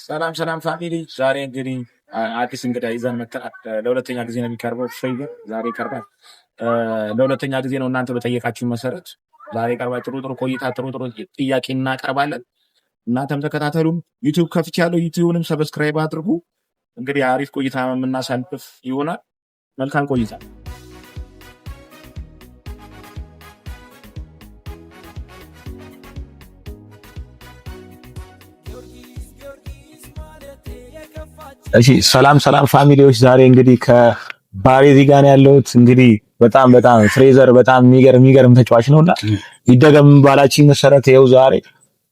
ሰላም ሰላም ፋሚሊ፣ ዛሬ እንግዲህ አዲስ እንግዳ ይዘን መጥተናል። ለሁለተኛ ጊዜ ነው የሚቀርበው። ፍሬዘር ዛሬ ይቀርባል። ለሁለተኛ ጊዜ ነው። እናንተ በጠየቃችሁ መሰረት ዛሬ ይቀርባል። ጥሩ ጥሩ ቆይታ፣ ጥሩ ጥሩ ጥያቄ እናቀርባለን። እናንተም ተከታተሉም። ዩቲዩብ ከፍቻለሁ። ዩቲዩብንም ሰብስክራይብ አድርጉ። እንግዲህ አሪፍ ቆይታ የምናሳልፍ ይሆናል። መልካም ቆይታ። እሺ ሰላም ሰላም ፋሚሊዎች፣ ዛሬ እንግዲህ ከባሬዚ ጋር ያለሁት እንግዲህ በጣም ፍሬዘር በጣም የሚገርም ተጫዋች ነውና ይደገም ባላችኝ መሰረት ይኸው ዛሬ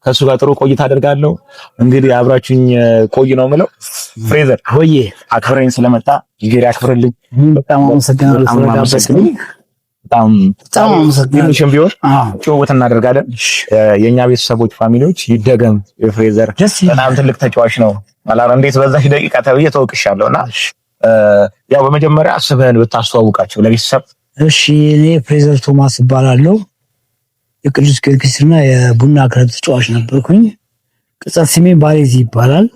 ከሱ ጋር ጥሩ ቆይታ አደርጋለሁ። እንግዲህ አብራችሁኝ ቆይ ነው የምለው። ፍሬዘር ሆዬ አክብረኝ ስለመጣ እንግዲህ አክብርልኝ። በጣም አመሰግናለሁ ስለጋበዝከኝ። በጣም አመሰግናለሁ። ቢሆን ጭውውት እናደርጋለን። የኛ ቤተሰቦች ፋሚሊዎች ይደገም የፍሬዘር በጣም ትልቅ ተጫዋች ነው። ማላራ እንዴት በዛች ደቂቃ ተብዬ ተወቅሻለሁና ያው በመጀመሪያ አስበህን ብታስተዋውቃቸው ለቤተሰብ። እሺ እኔ ፍሬዘር ቶማስ እባላለሁ። የቅዱስ ጊዮርጊስና የቡና ክለብ ተጫዋች ነበርኩኝ። ቅጽል ስሜ ባሬዚ ይባላል።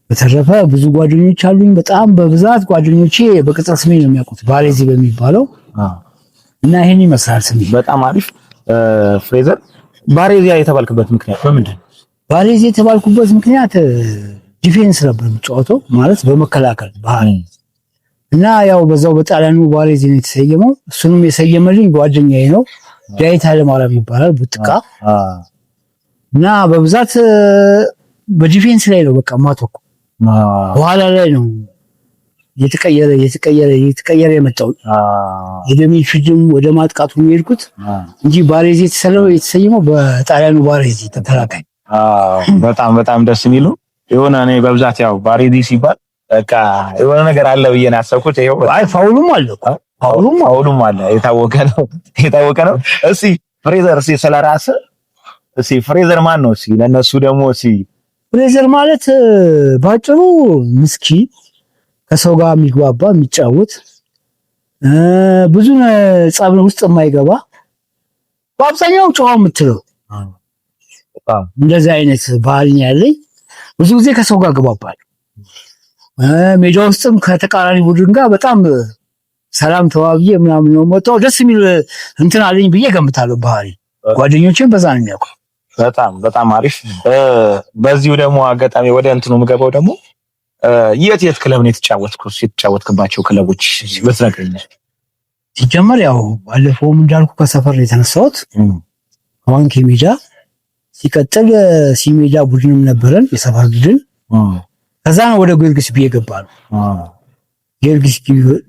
በተረፈ ብዙ ጓደኞች አሉኝ። በጣም በብዛት ጓደኞቼ በቅጽል ስሜ ነው የሚያውቁት ባሬዚ በሚባለው እና ይሄን ይመስላል ስሜ። በጣም አሪፍ። ፍሬዘር ባሬዚ የተባልክበት ምክንያት በምንድን ነው? ባሬዚ የተባልኩበት ምክንያት ዲፌንስ ነበር የምጫወተው፣ ማለት በመከላከል ባህል እና ያው በዛው በጣሊያኑ ባሬዚ ነው የተሰየመው። እሱንም የሰየመልኝ ጓደኛዬ ነው፣ ዳዊት ኃይለማርያም ይባላል ቡጥቃ። እና በብዛት በዲፌንስ ላይ ነው በቃ ማተኮር፣ በኋላ ላይ ነው የተቀየረ የመጣው ወደ ሚድፊልድም ወደ ማጥቃቱ የሚሄድኩት እንጂ ባሬዚ የተሰየመው በጣሊያኑ ባሬዚ ተከላካይ። በጣም ደስ የሚሉ የሆነ እኔ በብዛት ያው ባሬዚ ሲባል በቃ የሆነ ነገር አለ ብዬ ነው ያሰብኩት። ይሄው አይ ፋውሉም አለ የታወቀ ነው። እሺ ፍሬዘር ስለራስህ ፍሬዘር ማን ነው? ለነሱ ደግሞ ፍሬዘር ማለት ባጭሩ ምስኪን፣ ከሰው ጋር የሚግባባ የሚጫወት፣ ብዙ ጸብ ውስጥ የማይገባ፣ በአብዛኛው ጨዋ የምትለው እንደዚህ አይነት ባህል ያለኝ። ብዙ ጊዜ ከሰው ጋር ግባባለሁ። ሜዳ ውስጥም ከተቃራኒ ቡድን ጋር በጣም ሰላም ተዋብዬ ምናምን ነው የምወጣው። ደስ የሚል እንትን አለኝ ብዬ ገምታለሁ። ባህሪ ጓደኞቼም በዛ ነው የሚያውቁ። በጣም አሪፍ። በዚሁ ደግሞ አጋጣሚ ወደ እንትኑ የምገባው ደግሞ የት ክለብ ነው የተጫወትክባቸው ክለቦች በትነግረኝ። ሲጀመር ያው ባለፈውም እንዳልኩ ከሰፈር የተነሳሁት ዋንኬ ሜዳ፣ ሲቀጥል ሲሜዳ ቡድንም ነበረን የሰፈር ቡድን። ከዛ ነው ወደ ጊዮርጊስ ቢ የገባነው። ጊዮርጊስ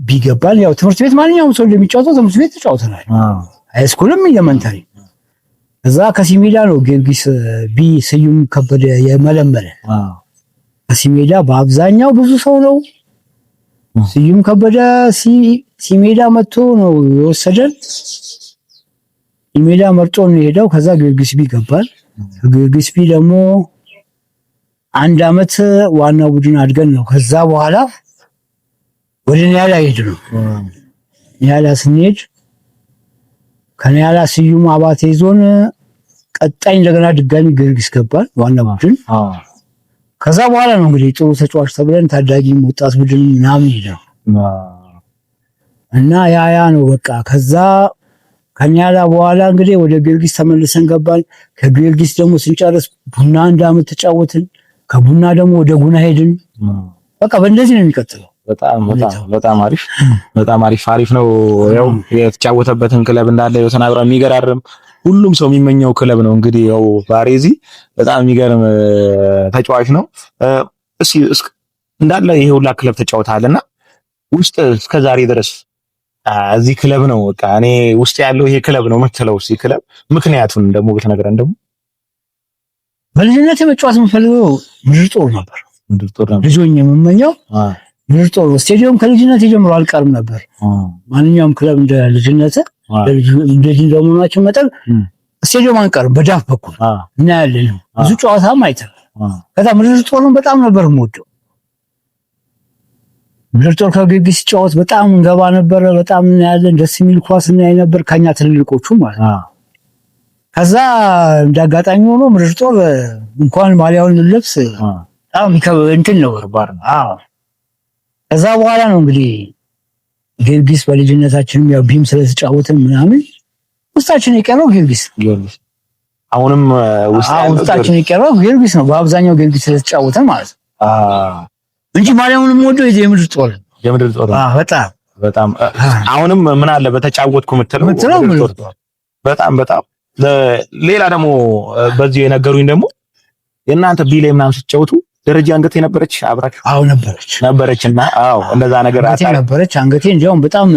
ቢ ገባን። ያው ትምህርት ቤት ማንኛውም ሰው እንደሚጫወተው ትምህርት ቤት ተጫውተናል፣ ሃይስኩልም ኤሌመንታሪ። ከዛ ከሲሜዳ ነው ጊዮርጊስ ቢ ስዩም ከበደ የመለመለ። ከሲሜዳ በአብዛኛው ብዙ ሰው ነው ስዩም ከበደ ሲሜዳ መጥቶ ነው የወሰደን። ሲሜዳ መርጦ ነው የሄደው። ከዛ ጊዮርጊስ ቢ ገባን። ጊዮርጊስ ቢ ደግሞ አንድ አመት ዋና ቡድን አድገን ነው ከዛ በኋላ ወደ ኒያላ ሄድን። ኒያላ ስንሄድ ከኒያላ ስዩም አባቴ ዞን ቀጣይ እንደገና ድጋሚ ጊዮርጊስ ገባን ዋና ቡድን። ከዛ በኋላ ነው እንግዲህ ጥሩ ተጫዋች ተብለን ታዳጊ ወጣት ቡድን ምናምን ሄደን እና ያ ነው በቃ። ከዛ ከኒያላ በኋላ እንግዲህ ወደ ጊዮርጊስ ተመልሰን ገባን። ከጊዮርጊስ ደግሞ ስንጨርስ ቡና አንድ አመት ተጫወትን። ከቡና ደግሞ ወደ ጉና ሄድን። በቃ በእንደዚህ ነው የሚቀጥለው። በጣም አሪፍ ነው። ያው የተጫወተበትን ክለብ እንዳለ ያው ተናግሯል። የሚገራርም ሁሉም ሰው የሚመኘው ክለብ ነው። እንግዲህ ያው ባሬዚ በጣም የሚገርም ተጫዋች ነው። እሺ እንዳለ ይሄ ሁላ ክለብ ተጫውተሃልና ውስጥ እስከዛሬ ድረስ እዚህ ክለብ ነው በቃ እኔ ውስጥ ያለው ይሄ ክለብ ነው የምትለው ክለብ ምክንያቱን ደግሞ ብትነግረን። ደግሞ በልጅነት መጫወት የምፈልገው ምድር ጦር ነበር። ልጅ ሆኜ የምመኘው ምድር ጦር ስቴዲየም ከልጅነት ጀምሮ አልቀርም ነበር። ማንኛውም ክለብ እንደ ልጅነት እንደዚህ እንደመሆናችን መጠን ስቴዲየም አንቀርም። በዳፍ በኩል እናያለን፣ ብዙ ጨዋታም አይተናል። ከዛ ምድር ጦርን በጣም ነበር የምወደው። ምድር ጦር ከጊዮርጊስ ሲጫወት በጣም እንገባ ነበረ። በጣም እናያለን፣ ደስ የሚል ኳስ እናይ ነበር ከኛ ትልልቆቹ ማለት ነው። ከዛ እንዳጋጣሚ ሆኖ ምድር ጦር እንኳን ማሊያውን ልብስ እንትን ነው ከባድ ነው። ከዛ በኋላ ነው እንግዲህ ጊዮርጊስ በልጅነታችንም ያው ቢም ስለተጫወትን ምናምን ውስጣችን የቀረው ጊዮርጊስ አሁንም ውስጣችን የቀረው ጊዮርጊስ ነው። በአብዛኛው ጊዮርጊስ ስለተጫወትን ማለት ነው እንጂ ማሊያውንም ወደው የምድር ጦር በጣም አሁንም ምን አለ በተጫወትኩ የምትለው በጣም ሌላ ደግሞ በዚህ የነገሩኝ ደግሞ የእናንተ ቢሌ ምናምን ስትጫወቱ ደረጃ አንገቴ ነበረች አብራችሁ? ነበረችና እንደዛ ነገር ነበረች አንገቴ። እንዲያውም በጣም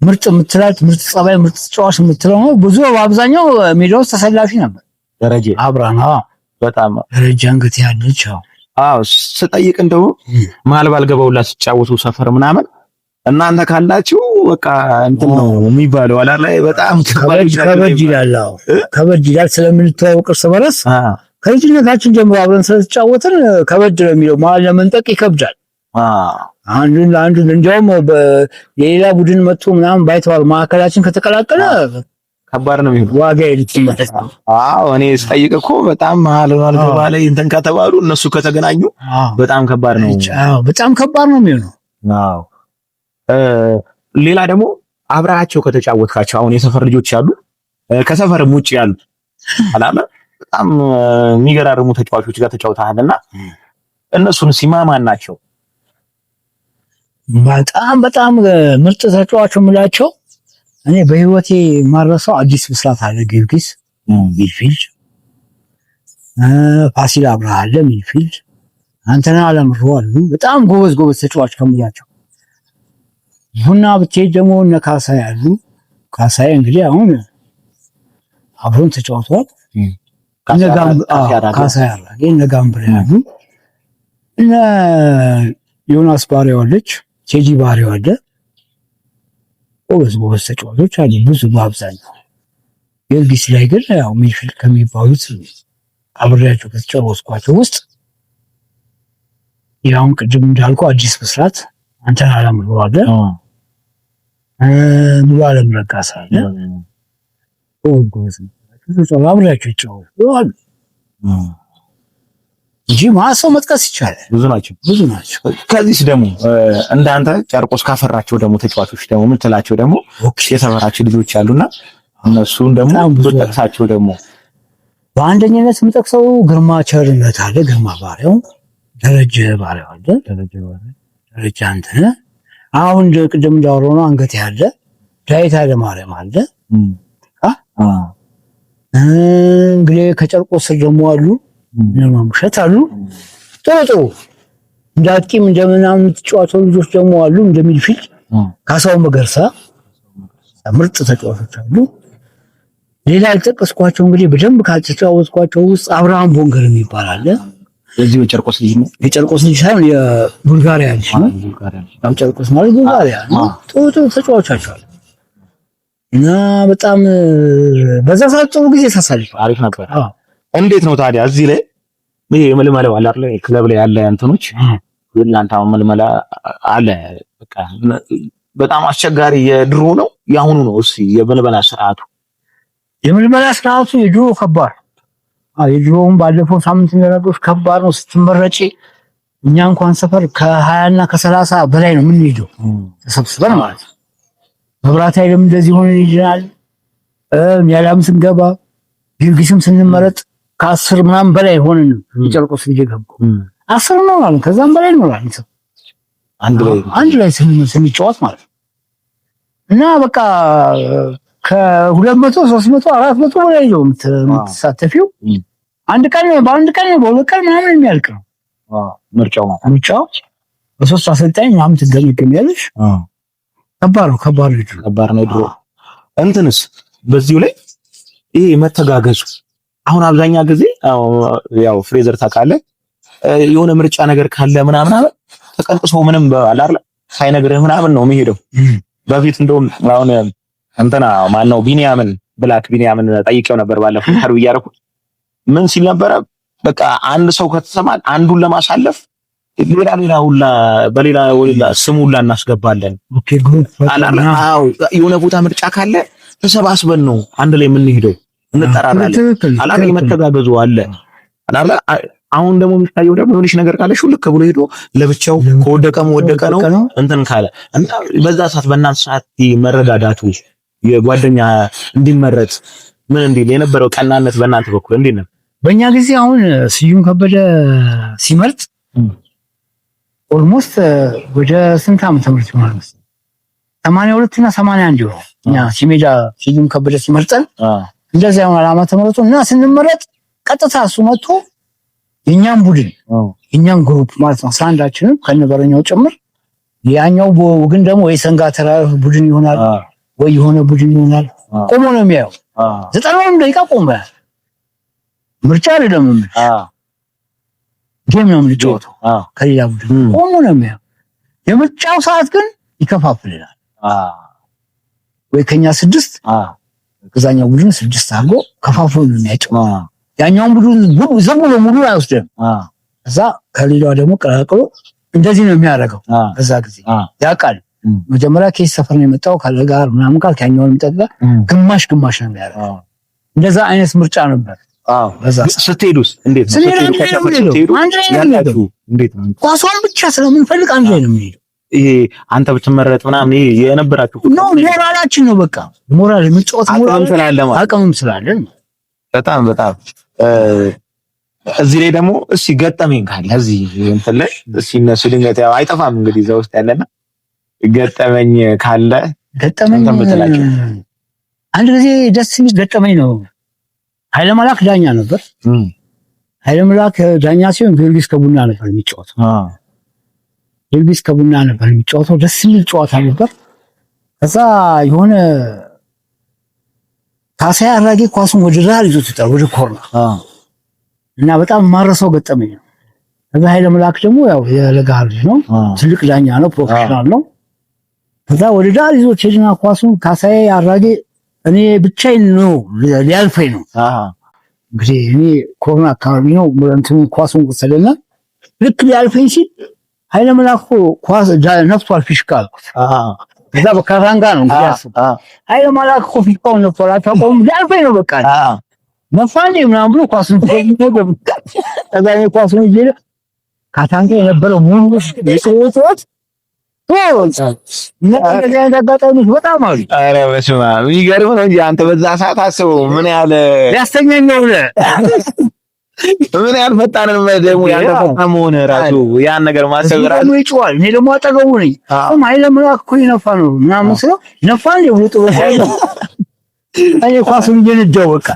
ምርጥ የምትላት ምርጥ ጸባይ ምርጥ ተጫዋች የምትለው ነው። ብዙ በአብዛኛው ሜዳ ውስጥ ተሰላፊ ነበር ደረጃ አብራና በጣም ደረጃ አንገቴ ያለች። ስጠይቅ እንደው መሀል ባልገባውላ ሲጫወቱ ሰፈር ምናምን እናንተ ካላችሁ በቃ እንትን ነው የሚባለው አላላ በጣም ከበድ ይላል ስለምንተዋወቅ እርስ በርስ ከልጅነታችን ጀምሮ አብረን ስለተጫወትን ከበድ ነው የሚለው። መሀል ለመንጠቅ ይከብዳል። አንዱን እንዲያውም የሌላ ቡድን መጥቶ ምናምን ባይተዋል ማዕከላችን ከተቀላቀለ ከባድ ነው የሚሆነው። ዋጋ ይልጥመጣ። እኔ ስጠይቅ እኮ በጣም መሀል ባለ እንትን ከተባሉ እነሱ ከተገናኙ በጣም ከባድ ነው። በጣም ከባድ ነው የሚሆነው። ሌላ ደግሞ አብራቸው ከተጫወትካቸው አሁን የሰፈር ልጆች ያሉ ከሰፈርም ውጭ ያሉ አላማ በጣም የሚገራርሙ ተጫዋቾች ጋር ተጫውተሃልና እነሱን ሲማማን ናቸው? በጣም ምርጥ ተጫዋቾች የምላቸው እኔ በህይወቴ ማረሳው አዲስ ብስራት አለ ጊዮርጊስ ሚድፊልድ፣ ፋሲል አብርሃ አለ ሚድፊልድ፣ አንተና አለምሮ አሉ በጣም ጎበዝ ተጫዋች ከምላቸው። ቡና ብትሄድ ደግሞ እነ ካሳይ አሉ። ካሳይ እንግዲህ አሁን አብሮን ተጫውተዋል። ካሳይ አለ እነ ጋምብሬ አሉ እነ ዮናስ ባሪያው አለች፣ ቴዲ ባሪያው አለ። ጎበዝ ተጫዋቾች አሉ ብዙ በአብዛኛው። ጊዮርጊስ ላይ ግን ያው ሚድፊልድ ከሚባሉት አብሬያቸው ከተጫወትኳቸው ውስጥ ያውን ቅድም እንዳልኩ አዲስ ብስራት አንተን አለምሮ አለ፣ ሙሉ አለም ረጋሳ አለ። አብሬያቸው ይጫወታሉ እንጂ ማሰው መጥቀስ ይቻላል። ብዙ ናቸው። ከዚህስ ደግሞ እንዳንተ ጨርቆስ ካፈራቸው ደግሞ ተጫዋቾች ደግሞ የምትላቸው ደግሞ የሰፈራቸው ልጆች አሉና እነሱን ደግሞ ብትጠቅሳቸው ደግሞ በአንደኝነት የምጠቅሰው ግርማ ቸርነት አለ፣ ግርማ ባሪያው፣ ደረጀ ባሪያው አለ፣ ደረጀ አንተነህ፣ አሁን ቅድም እንዳወራው ነው አንገት ያለ ዳዊት ኃይለ ማርያም አለ። እንግዲህ ከጨርቆስ ደግሞ አሉ ምሸት አሉ። ጥሩ እንዳጥቂም እንደምናምን የምትጫወተው ልጆች ደግሞ አሉ። እንደሚድፊልድ ካሳው መገርሳ ምርጥ ተጫዋቾች አሉ። ሌላ ያልጠቀስኳቸው እንግዲህ በደንብ ካልተጫወትኳቸው ውስጥ አብርሃም ቦንገር የሚባል አለ። እዚህ የጨርቆስ ልጅ ነው። የጨርቆስ ልጅ ሳይሆን የቡልጋሪያ ልጅ ነው። ጨርቆስ ማለት ቡልጋሪያ ነው። ጥሩ ተጫዋቾች አሉ እና በጣም በዛ ሰዓት ጥሩ ጊዜ ሳሳልፍ አሪፍ ነበር። እንዴት ነው ታዲያ እዚህ ላይ ይሄ መልመላው አለ አይደል? ክለብ ላይ ያለ እንትኖች የእናንተ መልመላ አለ። በቃ በጣም አስቸጋሪ የድሮ ነው ያሁኑ ነው? እሺ የመልመላ ስርዓቱ የድሮ ከባድ። የድሮውን ባለፈው ሳምንት እንደነገርኩሽ ከባድ ነው። ስትመረጪ እኛ እንኳን ሰፈር ከ20 እና ከ30 በላይ ነው የምንሄደው ተሰብስበን ማለት ነው። መብራት ኃይልም እንደዚህ ሆነ ይላል። ኒያላም ስንገባ ጊዮርጊስም ስንመረጥ ከ10 ምናምን በላይ ሆነን የጨርቆስ ልጅ ገቡ 10 ነው ማለት ከዛም በላይ ነው ማለት ነው። አንድ ላይ ስንጫወት ማለት ነው እና በቃ ከ200 300 400 በላይ ነው የምትሳተፊው። በአንድ ቀን በሁለት ቀን ምናምን የሚያልቅ ነው ምርጫው በሶስት አሰልጣኝ ምናምን ትገመገሚያለሽ። ከባድ ነው ድሮ። እንትንስ በዚሁ ላይ ይሄ መተጋገዙ አሁን አብዛኛ ጊዜ ያው ፍሬዘር ታውቃለህ የሆነ ምርጫ ነገር ካለ ምናምን ተቀንጥሶ ምንም አላር ሳይነግርህ ምናምን ነው የሚሄደው። በፊት እንደውም አሁን እንትና ማነው ብላክ ቢኒያምን ጠይቄው ነበር ባለፈው ታርብ እያደረኩት ምን ሲል ነበረ በቃ አንድ ሰው ከተሰማ አንዱን ለማሳለፍ ሌላ ሁላ በሌላ ስሙ ሁላ እናስገባለን። የሆነ ቦታ ምርጫ ካለ ተሰባስበን ነው አንድ ላይ የምንሄደው እንጠራራለን። አላማ መተጋገዙ አለ አሁን ደግሞ የሚታየው ደግሞ የሆነች ነገር ካለሽ ልክ ብሎ ሄዶ ለብቻው ከወደቀም ወደቀ ነው እንትን ካለ እና በዛ ሰዓት በእናንተ ሰዓት መረዳዳቱ የጓደኛ እንዲመረጥ ምን እንዲል የነበረው ቀናነት በእናንተ በኩል እንዴት ነው? በእኛ ጊዜ አሁን ስዩም ከበደ ሲመርጥ ኦልሞስት ወደ ስንት ዓመተ ምህረት ይሆናል መሰለኝ 82 እና 81 ይሆናል። እኛ ሲሜዳ ስዩም ከበደ ሲመርጠን እንደዛ ይሆናል ዓመተ ምህረቱ እና ስንመረጥ ቀጥታ እሱ መጥቶ የኛን ቡድን የኛን ግሩፕ ማለት ነው 11ዳችንም ከነበረኛው ጭምር ያኛው ግን ደግሞ ወይ ሰንጋተራ ቡድን ይሆናል ወይ የሆነ ቡድን ይሆናል ቆሞ ነው የሚያየው 90 ደቂቃ ቆመ። ምርጫ አይደለም ጌም ነው የምንጫወተው ከሌላ ቡድን ቆሞ ነው የሚያየው። የምርጫው ሰዓት ግን ይከፋፍልናል። ወይ ከኛ 6 ከዛኛው ቡድን 6 አድርጎ ከፋፍሎ ነው የሚያጫው። ያኛውን ቡድን ዝም ብሎ ሙሉ አይወስድም። እዛ ከሌላው ደግሞ ቀላቅሎ እንደዚህ ነው የሚያደርገው። በዛ ጊዜ ያውቃል መጀመሪያ ኬስ ሰፈር ነው የመጣው ካለጋር ምናምን ካል ከኛው የሚጠጣ ግማሽ ነው የሚያደርገው። እንደዛ አይነት ምርጫ ነበር። በዛ ስትሄዱስ እንዴት ነው? ስትሄዱ እንዴት ነው? ኳሷን ብቻ ስለምንፈልግ አንድ ላይ ነው የምንሄደው። ይሄ አንተ ብትመረጥ ምናምን ይሄ የነበራችሁ ነው ሞራላችን ነው። በቃ ሞራል የምንጫወት ሞራል አቅምም ስላለን በጣም እዚህ ላይ ደግሞ እሺ ገጠመኝ ካለ እዚህ እንትን ላይ እሺ እነሱ ድንገት ያው አይጠፋም እንግዲህ እዛ ውስጥ ያለና ገጠመኝ ካለ አንድ ጊዜ ደስ የሚል ገጠመኝ ነው። ኃይለ መላክ ዳኛ ነበር። ኃይለ መላክ ዳኛ ሲሆን ጊዮርጊስ ከቡና ነበር የሚጫወተው። ጊዮርጊስ ከቡና ነበር የሚጫወተው። ደስ የሚል ጨዋታ ነበር። ከዛ የሆነ ካሳይ አራጌ ኳሱን ወደ ዳር ይዞት ይጣል ወደ ኮርነር እና በጣም ማረሰው ገጠመኝ ነው። ከዛ ኃይለ መላክ ደግሞ ያው የለጋር ነው፣ ትልቅ ዳኛ ነው፣ ፕሮፌሽናል ነው። ከዛ ወደ ዳር ይዞት ሄድና ኳሱን ካሳይ አራጌ እኔ ብቻዬን ነው ሊያልፈኝ ነው። እንግዲህ እኔ ኮርነር አካባቢ ነው እንትን ኳሱን ወሰደና ልክ ሊያልፈኝ ሲል ኃይለ መላክ ኳስ ነፍቷል ፊሽካ አልኩት። ከዛ በካራንጋ ነው እንግዲህ ኃይለ መላክ ፊሽካውን ነፍቷል አታውቀውም ሊያልፈኝ ነው በቃ ነፋኔ ምናምን ብሎ ኳሱን ተገኘ። ከዛ እኔ ኳሱን ይዤ ካታንጋ የነበረው ሙሉ የሰውት በጣም አሉ። ኧረ በስመ አብ የሚገርም ነው እንጂ አንተ በዛ ሰዓት አስበው ምን ያህል ያስተኛኝ ነው ምን ያህል ፈጣን ደግሞ ያንተ ፈጣን መሆን ራሱ ያን ነገር ማሰብ ራሱ ይጫዋል። እኔ ደግሞ አጠገቡ ነኝ። ኃይለ መላክ እኮ ይነፋ ነው ምናምን ስለው ነፋ እንደ ብሎ ጥሎ እኔ ኳሱን እየነዳው በቃ